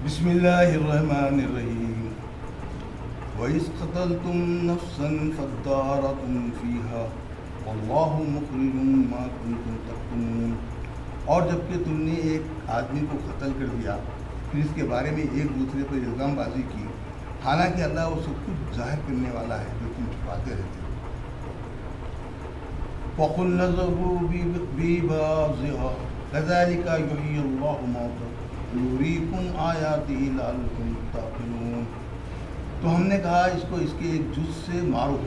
بسم اللہ الرحمن الرحیم وَإِذْ قَتَلْتُمْ نَفْسًا فَادَّارَأْتُمْ فِيهَا وَاللَّهُ مُخْرِجٌ مَا كُنْتُمْ تَكْتُمُونَ۔ اور جب کہ تم نے ایک آدمی کو قتل کر دیا، پھر اس کے بارے میں ایک دوسرے پر الزام بازی کی، حالانکہ اللہ وہ سب کچھ ظاہر کرنے والا ہے جو تم چھپاتے رہتے ہو۔ وَقُلْنَا اذْهَبُوا بِبَعْضِهَا كَذَلِكَ يُحْيِي اللَّهُ الْمَوْتَى وَيُرِيكُمْ آيَاتِهِ لَعَلَّكُمْ تَعْقِلُونَ۔ تو ہم نے کہا اس کو اس کے ایک جز سے مارو،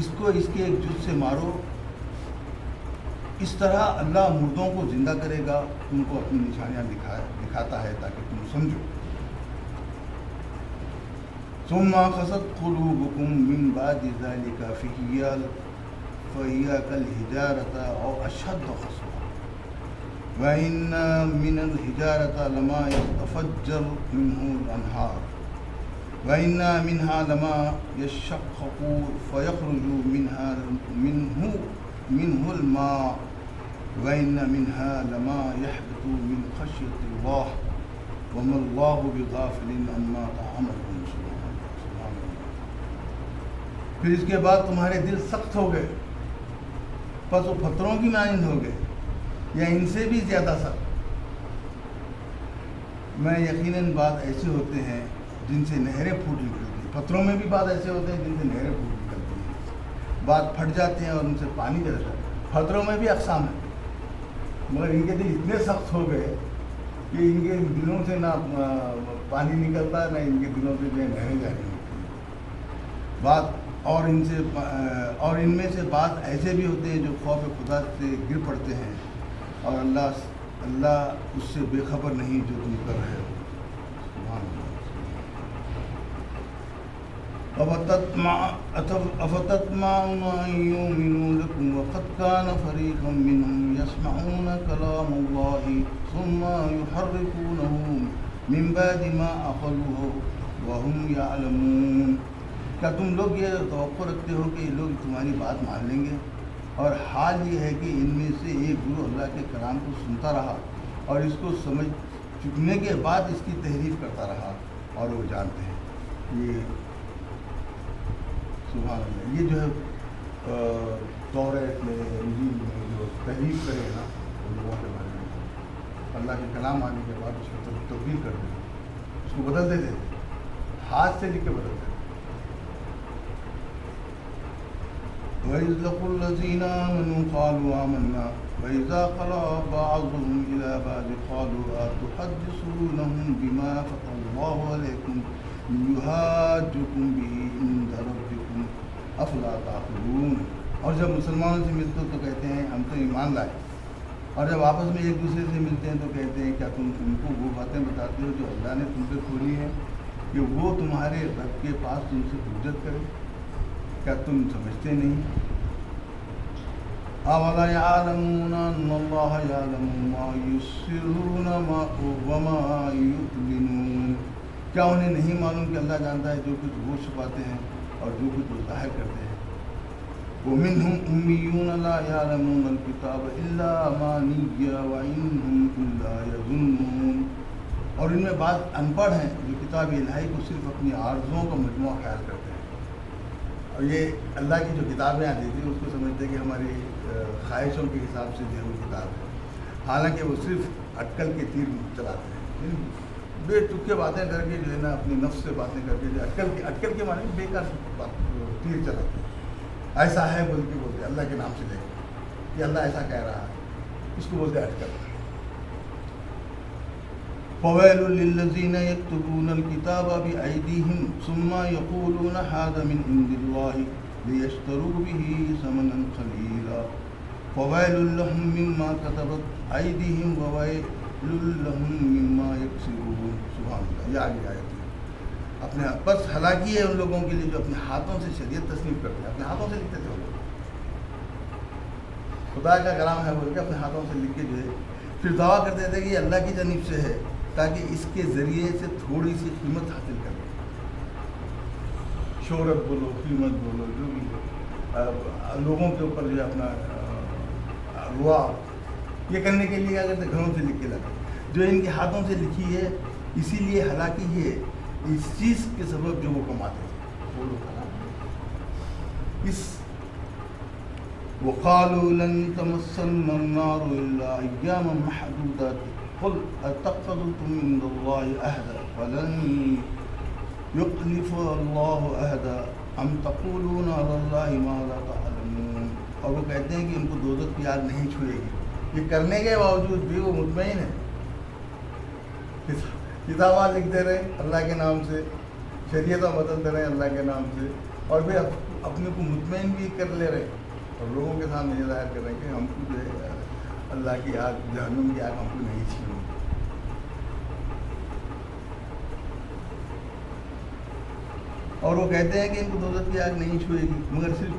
اس کو اس کے ایک جز سے مارو، اس طرح اللہ مردوں کو زندہ کرے گا، تم کو اپنی نشانیاں دکھاتا ہے تاکہ تم سمجھو۔ ثم قست قلوبكم من بعد ذلك فهي كالحجارة أو أشد قسوة وإن من الحجارة لما يتفجر منه الأنهار وإن منها لما يشقق فيخرج منه الماء وإن منها لما يهبط من خشية الله وما الله بغافل عما تعملون۔ پھر اس کے بعد تمہارے دل سخت ہو گئے، پس وہ پتھروں کی مانند ہو گئے یا ان سے بھی زیادہ سخت۔ میں یقیناً بعض ایسے ہوتے ہیں جن سے نہریں پھوٹ نکلتی ہیں، پتھروں میں بھی بعض ایسے ہوتے ہیں جن سے نہریں پھوٹ نکلتی ہیں، بعض پھٹ جاتے ہیں اور ان سے پانی جاتا ہے۔ پتھروں میں بھی اقسام ہیں، مگر ان کے دل اتنے سخت ہو گئے کہ ان کے دلوں سے نہ پانی نکلتا نہ ان کے دلوں سے جو ہے نہریں جا رہی ہوتی ہیں۔ اور ان میں سے بعض ایسے بھی ہوتے ہیں جو خوف خدا سے گر پڑتے ہیں اور اللہ اس سے بے خبر نہیں جو تم کر رہے ہو۔ أفتطمعون أن يؤمنوا لكم وقد كان فريق منهم يسمعون كلام الله ثم يحرفونه من بعد ما عقلوه وهم يعلمون۔ کیا تم لوگ یہ توقع رکھتے ہو کہ یہ لوگ تمہاری بات مان لیں گے؟ اور حال یہ ہے کہ ان میں سے ایک گروہ اللہ کے کلام کو سنتا رہا اور اس کو سمجھ چکنے کے بعد اس کی تحریف کرتا رہا، اور وہ جانتے ہیں۔ یہ سبحان اللہ، یہ جو ہے توریت میں انجیل میں جو تحریف کرے نا ان لوگوں کے بارے میں، اللہ کے کلام آنے کے بعد اس کو تبدیل کر دیتے، اس کو بدل دیتے تھے، ہاتھ سے لکھ کے بدل دیتے۔ وَإِذْ لَقُوا الَّذِينَ آمَنُوا قَالُوا آمَنَّا وَإِذَا خَلَا بَعْضُهُمْ إِلَىٰ بَعْضٍ قَالُوا أَتُحَدِّثُونَهُم بِمَا فَتَحَ اللَّهُ عَلَيْكُمْ لِيُحَاجُّوكُم بِهِ عِندَ رَبِّكُمْ أَفَلَا تَعْقِلُونَ۔ اور جب مسلمانوں سے ملتے ہو تو کہتے ہیں ہم تو ایمان لائے، اور جب آپس میں ایک دوسرے سے ملتے ہیں تو کہتے ہیں کیا تم ان کو وہ باتیں بتاتے ہو جو اللہ نے تم پہ کھولی ہیں کہ وہ تمہارے رب کے پاس تم سے حجت کرے؟ کیا تم سمجھتے نہیں؟ أَوَلَا يَعْلَمُونَ أَنَّ اللَّهَ يَعْلَمُ مَا يُسِرُّونَ وَمَا يُعْلِنُونَ۔ کیا انہیں نہیں معلوم کہ اللہ جانتا ہے جو کچھ وہ چھپاتے ہیں اور جو کچھ وہ ظاہر کرتے ہیں؟ وَمِنْهُمْ أُمِّيُّونَ لَا يَعْلَمُونَ الْكِتَابَ إِلَّا أَمَانِيَّ وَإِنْ هُمْ إِلَّا يَظُنُّونَ۔ اور ان میں بعض ان پڑھ ہیں جو کتاب الہی کو صرف اپنی آرزوؤں کا مجموعہ خیال کرتے ہیں، اور یہ اللہ کی جو کتابیں آتی تھیں اس کو سمجھتے کہ ہماری خواہشوں کے حساب سے جو ہے وہ کتاب ہے، حالانکہ وہ صرف اٹکل کے تیر چلاتے ہیں، بے تکے باتیں کر کے جو ہے نا اپنی نفس سے باتیں کر کے جو اٹکل کے معنی بے کار تیر چلاتے ہیں۔ ایسا ہے بلکہ بولتے اللہ کے نام سے لے کے کہ اللہ ایسا کہہ رہا ہے، اس کو بولتے اٹکل۔ فَوَيْلٌ لِّلَّذِينَ يَكْتُبُونَ الْكِتَابَ بِأَيْدِيهِمْ ثُمَّ يَقُولُونَ هَٰذَا مِنْ عِندِ اللَّهِ لِيَشْتَرُوا بِهِ ثَمَنًا قَلِيلًا فَوَيْلٌ لَّهُم مِّمَّا كَتَبَتْ أَيْدِيهِمْ وَوَيْلٌ لَّهُم مِّمَّا يَكْسِبُونَ۔ سبحان اللہ، یہ آگے آیت ہے۔ اپنے بس ہلاکی ہے ان لوگوں کے لیے جو اپنے ہاتھوں سے شریعت تصنیف کرتے ہیں، اپنے ہاتھوں سے لکھتے تھے وہ لوگ، خدا کا کلام ہے بول کے اپنے ہاتھوں سے لکھ کے جو ہے پھر دعویٰ کرتے تھے کہ یہ اللہ کی جانب سے ہے تاکہ اس کے ذریعے سے تھوڑی سی قیمت حاصل کر لیں، شہرت بولو، قیمت بولو، جو بھی ہو، لوگوں کے اوپر جو ہے اپنا روا یہ کرنے کے لیے کیا کرتے گھروں سے لکھ کے لاتے۔ جو ان کے ہاتھوں سے لکھی ہے، اسی لیے ہلاکی ہے اس چیز کے سبب جو وہ کماتے تھے، وہ لوگ ہلاک ہوئے۔ اس وقالوا لن تمسنا النار الا ایاما محدودات قل اتخذتم عند الله عهدا فلن يخلف الله عهدا ام تقولون على الله ما لا تعلمون۔ اور وہ کہتے ہیں کہ ان کو دوزخ کی آگ نہیں چھوئے گی، یہ کرنے کے باوجود بھی وہ مطمئن ہے، کتابیں لکھتے رہے اللہ کے نام سے، شریعتیں بدلتے رہے اللہ کے نام سے، اور پھر اپنے کو مطمئن بھی کر لے رہے اور لوگوں کے سامنے یہ ظاہر کر رہے ہیں کہ ہم کو جو ہے اللہ کی آگ، جہنم کی آگ ہم کو نہیں چھینی۔ اور وہ کہتے ہیں کہ ان کو دوزخ کی آگ نہیں چھوئے گی مگر صرف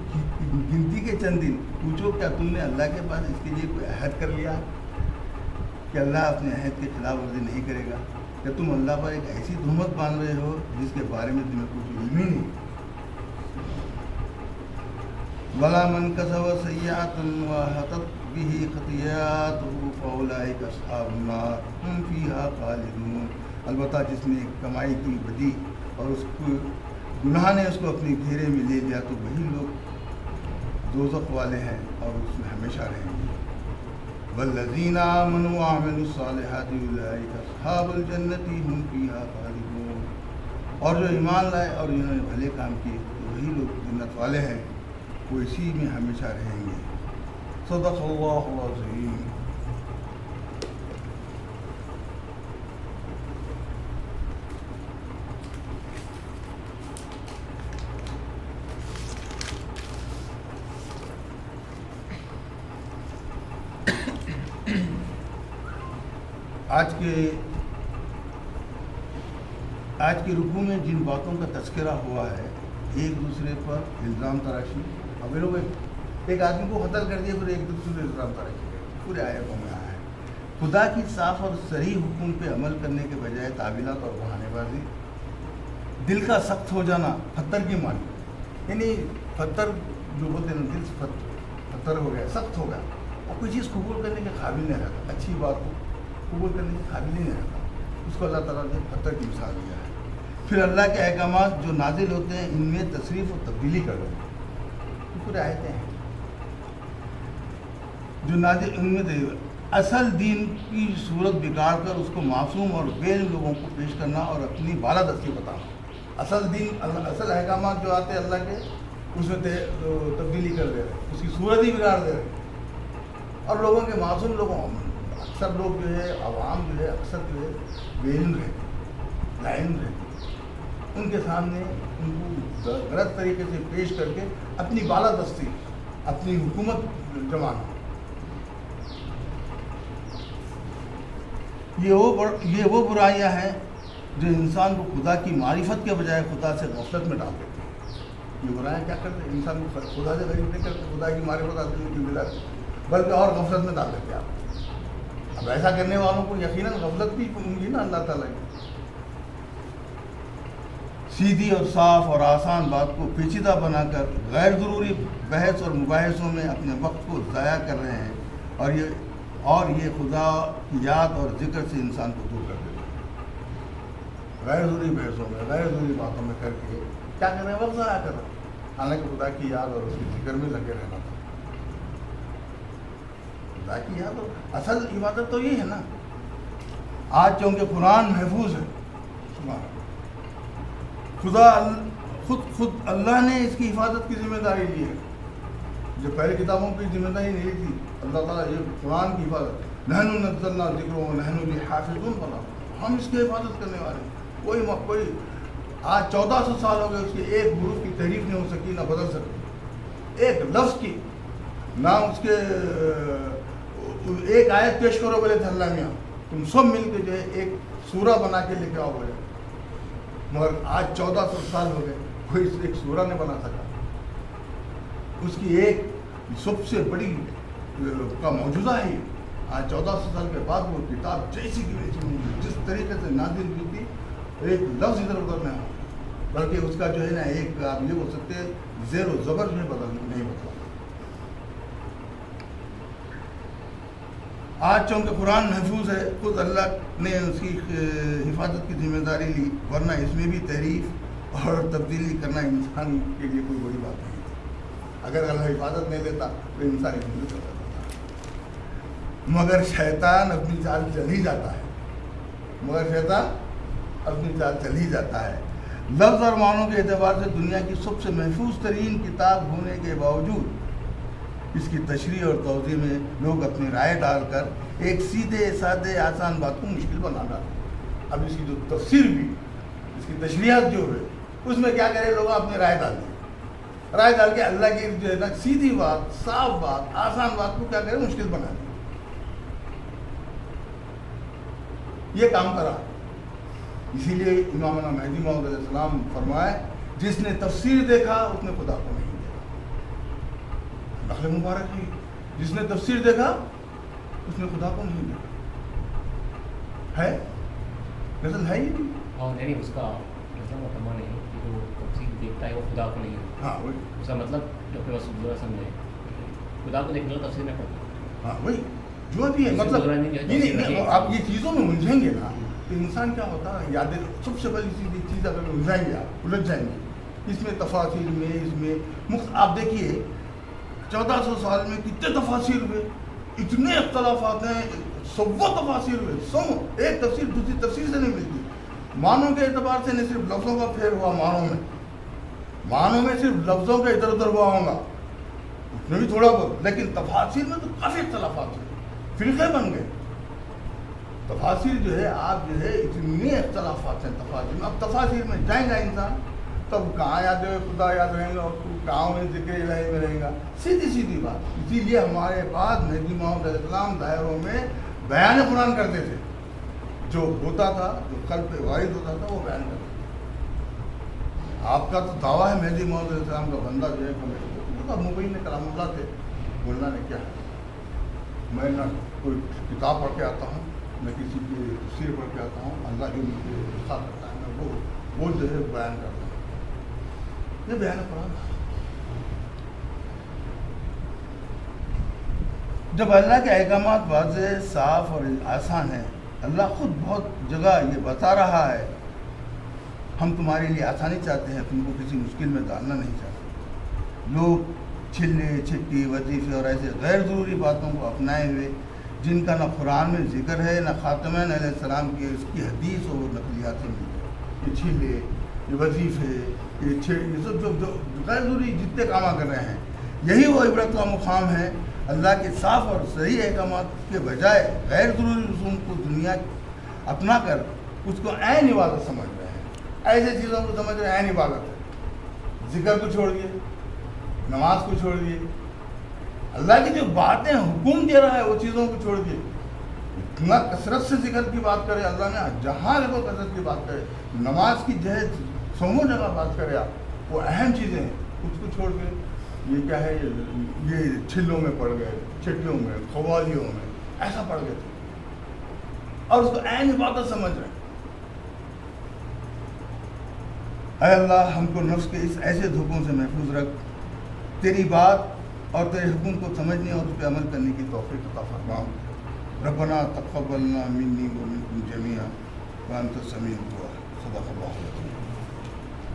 گنتی کے چند دن۔ پوچھو کیا تم نے اللہ کے پاس اس کے لیے کوئی عہد کر لیا کہ اللہ اپنے عہد کے خلاف ورزی نہیں کرے گا؟ کہ تم اللہ پر ایک ایسی تہمت باندھ رہے ہو جس کے بارے میں تمہیں کچھ علم ہی نہیں۔ وَلَا مَنْ كَسَبَ سَيِّئَةً وَأَحَاطَتْ بِهِ خَطِيئَاتُهُ فَأُولَئِكَ أَصْحَابُ النَّارِ هُمْ فِيهَا خَالِدُونَ۔ البتہ جس نے کمائی کی بدی اور اس کو گناہ نے اس کو اپنے گھیرے میں لے لیا تو وہی لوگ دوزخ والے ہیں اور اس میں ہمیشہ رہیں گے۔ وَالَّذِينَ آمَنُوا وَعَمِلُوا الصَّالِحَاتِ أُولَئِكَ أَصْحَابُ الْجَنَّةِ هُمْ فِيهَا خَالِدُونَ۔ اور جو ایمان لائے اور جنہوں نے بھلے کام کیے تو وہی لوگ جنت والے ہیں، وہ اسی میں ہمیشہ رہیں گے۔ صدق اللہ العظیم۔ آج کے رکوع میں جن باتوں کا تذکرہ ہوا ہے، ایک دوسرے پر الزام تراشی، اب یہ لوگ ایک آدمی کو قتل کر دیا پھر ایک دوسرے پر الزام تراشی پورے آیتوں میں آیا ہے۔ خدا کی صاف اور صریح حکم پہ عمل کرنے کے بجائے تعویلات اور بہانے بازی، دل کا سخت ہو جانا پتھر کی مانی، یعنی پتھر جو بولتے ہیں دل سے پتھر ہو گیا، سخت ہو گیا اور کوئی چیز قبول کرنے کے قابل نہیں رہتا، اچھی بات کو قبول کرنے کے قابل ہی نہیں رہتا، اس کو اللہ تعالیٰ نے پتھر کی مثال دیا ہے۔ پھر اللہ کے احکامات جو نازل ہوتے ہیں ان میں تصریف و تبدیلی کر رہے ہیں، پورے آیتیں ہیں جو نازل ان میں اصل دین کی صورت بگاڑ کر اس کو معصوم اور بے علم لوگوں کو پیش کرنا اور اپنی بالادستی بتانا۔ اصل دین، اصل احکامات جو آتے ہیں اللہ کے، اس میں تبدیلی کر دے رہے، اس کی صورت ہی بگاڑ دے رہے، اور لوگوں کے معصوم لوگوں، اکثر لوگ جو ہے عوام جو ہے اکثر جو ہے بے علم رہتے، لاعلم رہتے، ان کے سامنے ان کو غلط طریقے سے پیش کر کے اپنی بالادستی، اپنی حکومت جمانا، یہ وہ برائیاں ہیں جو انسان کو خدا کی معرفت کے بجائے خدا سے غفلت میں ڈال دیتے ہیں۔ یہ برائیاں کیا کرتے ہیں؟ انسان کو خدا سے غریب نہیں کرتے، خدا کی معرفت حاصل نہیں ملا، بلکہ اور غفلت میں ڈال دیتے ہیں آپ۔ اب ایسا کرنے والوں کو یقیناً غفلت بھی ہوگی نا اللہ تعالیٰ کی۔ سیدھی اور صاف اور آسان بات کو پیچیدہ بنا کر غیر ضروری بحث اور مباحثوں میں اپنے وقت کو ضائع کر رہے ہیں، اور یہ خدا کی یاد اور ذکر سے انسان کو دور کر دیتے ہیں۔ غیر ضروری بحثوں میں، غیر ضروری باتوں میں کر کے کیا کر رہے ہیں؟ وقت ضائع کر رہے ہیں، حالانکہ خدا کی یاد اور اس کی ذکر میں لگے رہنا تھا۔ خدا کی یاد اور اصل عبادت تو یہ ہے نا۔ آج چونکہ قرآن محفوظ ہے، خود اللہ نے اس کی حفاظت کی ذمہ داری لی ہے، جو پہلے کتابوں کی ذمہ داری نہیں تھی۔ اللہ تعالیٰ یہ قرآن کی حفاظت، نحن نزلنا الذکر ونحن له حافظون، ہم اس کی حفاظت کرنے والے ہیں۔ کوئی آج 1400 سال ہو گئے، اس کے ایک حروف کی تحریف نہیں ہو سکی، نہ بدل سکی، ایک لفظ کی نہ اس کے ایک آیت پیش کرو بولے تھے اللہ میاں تم سب مل کے جو ہے ایک سورہ بنا کے لے کے آؤ بولے، مگر آج 1400 سال ہو گئے کوئی ایک سورہ نہیں بنا سکا۔ اس کی ایک سب سے بڑی کا موجودہ ہے، آج 1400 سال کے بعد وہ کتاب جیسی کی ویسی جس طریقے سے نازل ہوئی تھی، ایک لفظ ادھر ادھر نہ ہو، بلکہ اس کا جو ہے نا ایک آپ یہ بول سکتے ہیں زیر و زبر جو ہے بدل نہیں بدلا۔ آج چونکہ قرآن محفوظ ہے، خود اللہ نے اس کی حفاظت کی ذمہ داری لی، ورنہ اس میں بھی تحریف اور تبدیلی کرنا انسان کے لیے کوئی بڑی بات نہیں تھی۔ اگر اللہ حفاظت نہیں لیتا تو انسان اس میں چل جاتا تھا۔ مگر شیطان اپنی چال چل ہی جاتا ہے، لفظ اور معنوں کے اعتبار سے دنیا کی سب سے محفوظ ترین کتاب ہونے کے باوجود اس کی تشریح اور توضیح میں لوگ اپنی رائے ڈال کر ایک سیدھے سادے آسان بات کو مشکل بنا ڈالتے۔ اب اس کی جو تفسیر بھی، اس کی تشریحات جو ہے، اس میں کیا کرے لوگ اپنی رائے ڈال دیں، رائے ڈال کے اللہ کی جو ہے نا سیدھی بات، صاف بات، آسان بات کو کیا کرے مشکل بنا دیں۔ یہ کام کرا، اسی لیے امام مہدی موعود علیہ السلام فرمائے جس نے تفسیر دیکھا اس نے خدا کو نہیں دیکھا۔ نقل مبارک ہے، جس نے تفسیر دیکھا اس نے خدا کو نہیں دیکھا۔ ہے نسل ہے ہی نہیں۔ اور نہیں اس کا مطلب مکمل نہیں کہ جو تفسیر دیکھتا ہے وہ خدا کو نہیں دیکھتا۔ ہاں وہی اس کا مطلب ڈاکٹر رسول اللہ صلی اللہ علیہ وسلم نے خدا کو دیکھنے کا تفسیر میں پڑھتا۔ ہاں وہی جو بھی ہے، مطلب نہیں آپ یہ چیزوں میں الجھیں گے نا تو انسان کیا ہوتا ہے، یادیں سب سے بڑی چیز اگر الجھائیں گے، آپ الجھ جائیں گے اس میں، تفاصیل میں، اس میں آپ دیکھیے 1400 سال میں کتنے تفاصیر ہوئے، اتنے اختلافات ہیں، سب تفاصیر ہوئے، سب ایک تفسیر دوسری تفسیر سے نہیں ملتی۔ معنوں کے اعتبار سے نہیں صرف لفظوں کا پھیر ہوا، معنوں میں صرف لفظوں کا ادھر ادھر ہوا ہوگا اس میں بھی تھوڑا بہت، لیکن تفاصیر میں تو کافی اختلافات ہوئے، فرقے بن گئے۔ تفاصیر جو ہے آپ جو ہے اتنے اختلافات ہیں تفاصیر میں۔ اب تفاصیر میں جائیں گا انسان تب کہاں یاد ہے خدا یاد رہیں گا، اور کہاں میں ذکر الہی میں رہیں گا، سیدھی بات۔ اسی لیے ہمارے پاس مہدی موعود علیہ السلام دائروں میں بیان قرآن کرتے تھے، جو ہوتا تھا، جو قلب پہ وارد ہوتا تھا وہ بیان کرتے تھے۔ آپ کا تو دعویٰ ہے مہدی موعود علیہ السلام کا بندہ جو ہے مبین کلام اللہ تھے، بولنا نے کیا ہے، میں نہ کوئی کتاب پڑھ کے آتا ہوں، میں کسی کی تفسیر پڑھ کے آتا ہوں، اللہ جو مجھے لکھا کرتا ہے میں وہ جو ہے بیان کرتا ہوں۔ یہ بیان قرآن ہے۔ جب اللہ کے احکامات واضح، صاف اور آسان ہیں، اللہ خود بہت جگہ یہ بتا رہا ہے ہم تمہارے لیے آسانی چاہتے ہیں، تم کو کسی مشکل میں ڈالنا نہیں چاہتے۔ لوگ چھلے چھٹی وظیفے اور ایسے غیر ضروری باتوں کو اپنائے ہوئے جن کا نہ قرآن میں ذکر ہے نہ خاتمین علیہ السلام کی اس کی حدیث اور نقلیات سے ملتے ہیں، یہ چھلے، یہ وظیفے، یہ سب جو غیر ضروری جتنے کام کر رہے ہیں، یہی وہ عبرت کا مقام ہے۔ اللہ کے صاف اور صحیح احکامات کے بجائے غیر ضروری رسوم کو دنیا اپنا کر اس کو عین عبادت سمجھ رہے ہیں، ایسے چیزوں کو سمجھ رہے ہیں عین عبادت ہے۔ ذکر کو چھوڑ دیے، نماز کو چھوڑ دیے، اللہ کی جو باتیں حکم دے رہا ہے وہ چیزوں کو چھوڑ دیے۔ اتنا کثرت سے ذکر کی بات کرے اللہ نے، جہاں دیکھو کثرت کی بات کرے، نماز کی جہد سومو جگہ بات کرے آپ، وہ اہم چیزیں ہیں، اس کو چھوڑ کے یہ کیا ہے، یہ چھلوں میں پڑ گئے، چھٹیوں میں، قوالیوں میں ایسا پڑ گئے تھے اور اس کو عین عبادت سمجھ رہے ہیں۔ اے اللہ ہم کو نفس کے اس ایسے دھوکوں سے محفوظ رکھ، تیری بات اور تیرے حکم کو سمجھنے اور اس پہ عمل کرنے کی توفیق عطا فرما۔ ربنا تقبلنا منی ومنکم جمیعا وانت السمیع الدعاء۔ صدق اللہ۔